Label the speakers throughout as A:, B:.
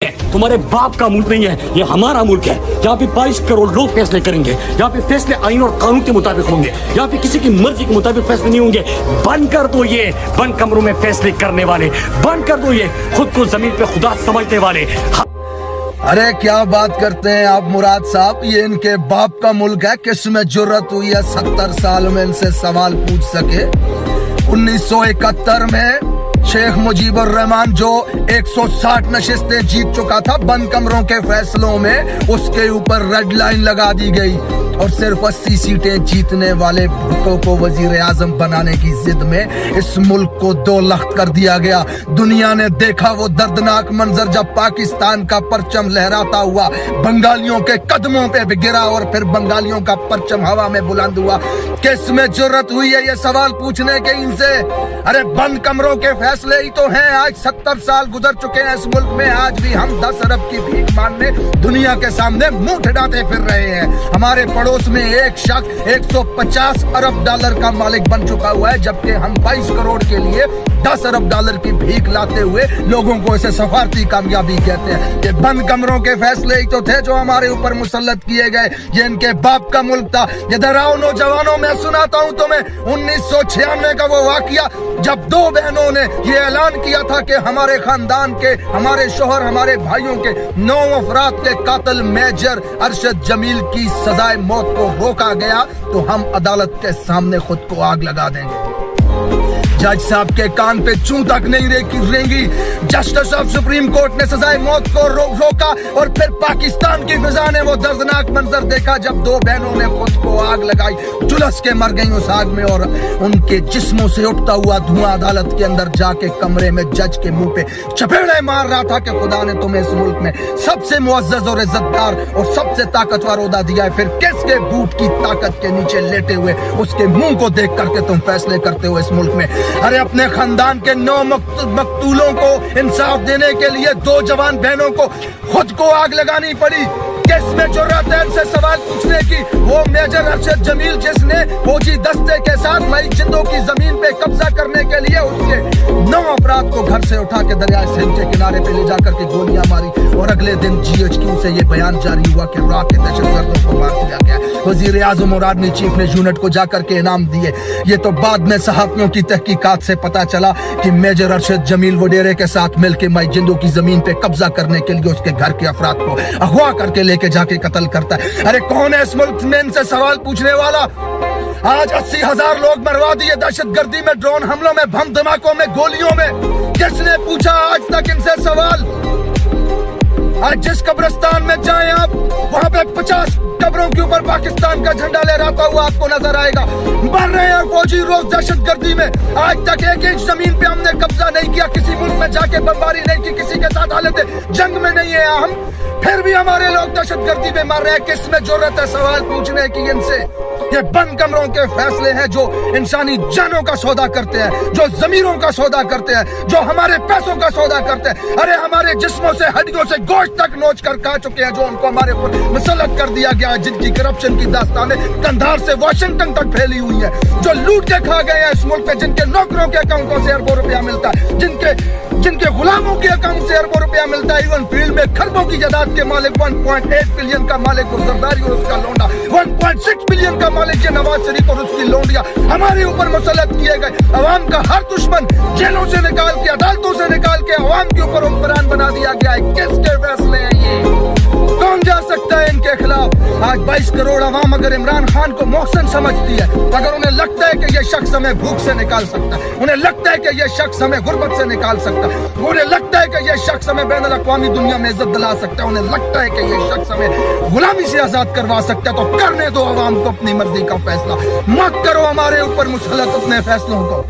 A: तुम्हारे बाप का मुल्क नहीं है, ये हमारा मुल्क है। यहाँ पे 22 करोड़ लोग फैसले करेंगे। यहाँ पे फैसले आईन और कानून के मुताबिक होंगे। यहाँ पे किसी की मर्जी के मुताबिक फैसले नहीं होंगे। बंद कर दो ये बंद कमरों में फैसले करने वाले, बंद कर दो ये खुद को जमीन पे खुदा समझने वाले।
B: अरे क्या बात करते हैं आप मुराद साहब, ये इनके बाप का मुल्क है। किसमें जुर्रत हुई है 70 साल में इनसे सवाल पूछ सके। 1971 में शेख मुजीबुर रहमान जो 160 नशिस्तें जीत चुका था बंद कमरों के फैसलों में, उसके ऊपर रेड लाइन लगा दी गई और सिर्फ 80 सीटें जीतने वाले भुट्टो को वजीर आजम बनाने की जिद में इस मुल्क को 2 लख्त कर दिया गया। दुनिया ने देखा वो दर्दनाक मंजर जब पाकिस्तान का परचम लहराता हुआ बंगालियों के कदमों पे गिरा और फिर बंगालियों का परचम हवा में बुलंद हुआ। किस में जुर्रत हुई है ये सवाल पूछने के इनसे? अरे बंद कमरों के फैसले ही तो हैं। आज 70 साल गुजर चुके हैं इस मुल्क में, आज भी हम 10 अरब की भीख मांगने दुनिया के सामने मुंह ठिठाते फिर रहे हैं। हमारे पड़ोस में एक शख्स 150 अरब डॉलर का मालिक बन चुका हुआ है, जबकि हम 22 करोड़ के लिए 10 अरब डॉलर की भीख लाते हुए लोगों को इसे सफारती कामयाबी कहते हैं। ये बंद कमरों के फैसले ही तो थे जो हमारे ऊपर मुसल्लत किए गए। ये इनके बाप का मुल्क था। इधर आओ नौजवानों, मैं सुनाता हूँ तुम्हें 1996 का वो वाकया जब 2 बहनों ने ये ऐलान किया था कि हमारे खानदान के, हमारे शोहर, हमारे भाइयों के 9 अफराद के कातिल मेजर अरशद जमील की सजाए मौत को रोका गया तो हम अदालत के सामने खुद को आग लगा देंगे। जज साहब के कान पे चूं तक नहीं रेंगी। जस्टिस ऑफ सुप्रीम कोर्ट ने सजाए मौत को रोका और फिर पाकिस्तान की फिजा ने वो दर्दनाक मंजर देखा जब 2 बहनों ने खुद को आग लगाई, झुलस के मर गई उस आग में और उनके जिस्मों से उठता हुआ धुआं अदालत के अंदर जाके कमरे में जज के मुंह पे चपेड़े मार रहा था कि खुदा ने तुम्हें इस मुल्क में सबसे मुअज्जज और इज्जतदार और सबसे ताकतवर ओहदा दिया है, फिर किसके बूट की ताकत के नीचे लेटे हुए उसके मुंह को देख करके तुम फैसले करते हो इस मुल्क में। अरे अपने खानदान के 9 मकतूलों को इंसाफ देने के लिए 2 जवान बहनों को खुद को आग लगानी पड़ी। किस में जुर्रत है इनसे सवाल पूछने की? वो मेजर अरशद जमील जिसने फौजी दस्ते के साथ मई जिंदों की जमीन पे कब्जा करने के लिए उसके 9 अफराद को घर से उठा के दरिया सिंध के किनारे पे ले जाकर के गोलियां मारी और अगले दिन GHQ से ये बयान जारी हुआ कि रात के दहशतगर्दों को मार दिया गया। वजीर आजम और आर्मी चीफ ने यूनिट को जाकर के इनाम दिए। ये तो बाद में सहाफियों की तहकीकात से पता चला कि मेजर अरशद जमील वडेरे के साथ मिलकर मई जिंदों की जमीन पे कब्जा करने के लिए उसके घर के अफराद को अगवा करके लेके जाके कत्ल करता है। अरे कौन है इस मुल्क में इनसे सवाल पूछने वाला? आज 80,000 लोग मरवा दिए दहशतगर्दी में, ड्रोन हमलों में, बम धमाकों में, गोलियों में। किसने पूछा आज तक इनसे सवाल? आज जिस कब्रिस्तान में जाएं आप, वहां पे 50 कब्रों के ऊपर पाकिस्तान का झंडा लहराता हुआ आपको नजर आएगा। मर रहे हैं फौजी रोज दहशतगर्दी में। आज तक एक इंच जमीन पे हमने कब्जा नहीं किया, किसी मुल्क में जाके बमबारी नहीं की, किसी के साथ हालत जंग में नहीं है हम, फिर भी हमारे लोग दहशतगर्दी में मर रहे हैं। किस में जरूरत है सवाल पूछने की इनसे? ये बंद कमरों के फैसले हैं जो इंसानी जानों का सौदा करते हैं, जो जमीरों का सौदा करते हैं, जो हमारे पैसों का सौदा करते हैं। अरे हमारे जिस्मों से, हड्डियों से गोश्त तक नोच कर खा चुके हैं, जो उनको हमारे ऊपर मुसल्लत कर दिया गया, जिनकी करप्शन की दास्तानें कंधार से वाशिंगटन तक फैली हुई है, जो लूट के खा गए हैं इस मुल्क में, जिनके नौकरों के अकाउंटों से अरबों रुपया मिलता है, जिनके गुलामों के अकाउंट से अरबों रुपया मिलता है। इवन फील्ड में खरबों की जायदाद के मालिक 1.8 बिलियन का मालिक वो जरदारी और उसका लौंडा, 1.6 बिलियन का मालिक ये नवाज शरीफ और उसकी लौंडिया हमारे ऊपर मुसल्लत किए गए। अवाम का हर दुश्मन जेलों से निकाल के, अदालतों से निकाल के अवाम के ऊपर हुक्मरान बना दिया गया है। किसके फैसले हैं ये? कौन जा सकता है इनके खिलाफ? आज 22 करोड़ अवाम अगर इमरान खान को मोहसिन समझती है, अगर उन्हें लगता है कि ये शख्स हमें भूख से निकाल सकता है, उन्हें लगता है कि ये शख्स हमें गुर्बत से निकाल सकता है, उन्हें लगता है कि ये शख्स हमें बैनुल अक़वामी दुनिया में इज्जत दिला सकता है, उन्हें लगता है कि ये शख्स हमें गुलामी से आजाद करवा सकता है, तो करने दो अवाम को अपनी मर्जी का फैसला। मत करो हमारे ऊपर मुसल्लत अपने फैसलों को।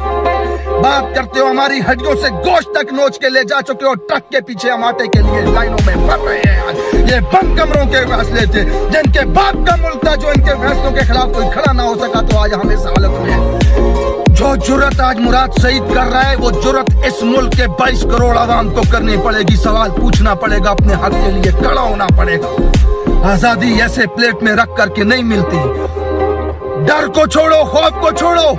B: बात करते हो हमारी हड्डियों से गोश्त तक नोच के ले जा चुके हो, ट्रक के पीछे हम आटे के लिए लाइनों में मर रहे हैं। आज ये बंद कमरों के फैसले थे, जिनके बाप का मुल्क था, जो इनके फैसलों के खिलाफ कोई खड़ा ना हो सका, तो आज हम इस हालत में हैं। जो जुर्रत आज मुराद शहीद कर रहा है, वो जुर्रत इस मुल्क के 22 करोड़ आवाम को करनी पड़ेगी। सवाल पूछना पड़ेगा, अपने हक के लिए खड़ा होना पड़ेगा। आजादी ऐसे प्लेट में रख करके नहीं मिलती। डर को छोड़ो, खौफ को छोड़ो,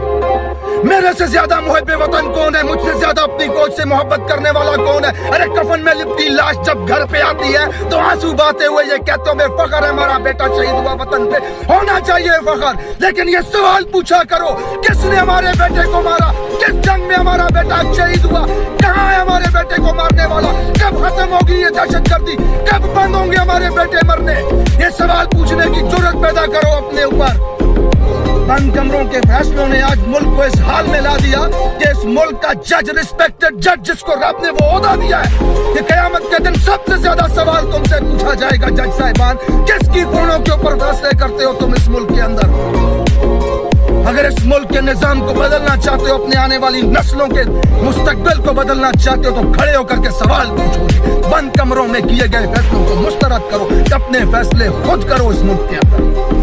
B: मेरे से ज्यादा मुहब्बे वतन कौन है? मुझसे ज्यादा अपनी कोच से मोहब्बत करने वाला कौन है? अरे कफन में लिपटी लाश जब घर पे आती है तो आंसू बहाते हुए ये कहते हैं फखर है हमारा बेटा शहीद हुआ वतन पे, होना चाहिए फखर। लेकिन ये सवाल पूछा करो, किसने हमारे बेटे को मारा? किस जंग में हमारा बेटा शहीद हुआ? कहाँ है हमारे बेटे को मारने वाला? कब खत्म होगी ये दहशतगर्दी? कब बंद होंगे हमारे बेटे मरने? ये सवाल पूछने की जरूरत पैदा करो अपने ऊपर। बंद कमरों के फैसलों ने आज मुल्क को इस हाल में ला दिया कि इस मुल्क का जज, रिस्पेक्टेड जज जिसको रब ने वो ओहदा दिया है, कि कयामत के दिन सबसे ज्यादा सवाल तुमसे पूछा जाएगा जज साहिबान, किसकी खूनों के ऊपर फैसले करते हो तुम इस मुल्क के अंदर? अगर इस मुल्क के निजाम को बदलना चाहते हो, अपने आने वाली नस्लों के मुस्तकबिल को बदलना चाहते हो, तो खड़े होकर के सवाल पूछो। बंद कमरों में किए गए फैसलों को मुस्तरद करो, अपने फैसले खुद करो इस मुल्क के अंदर।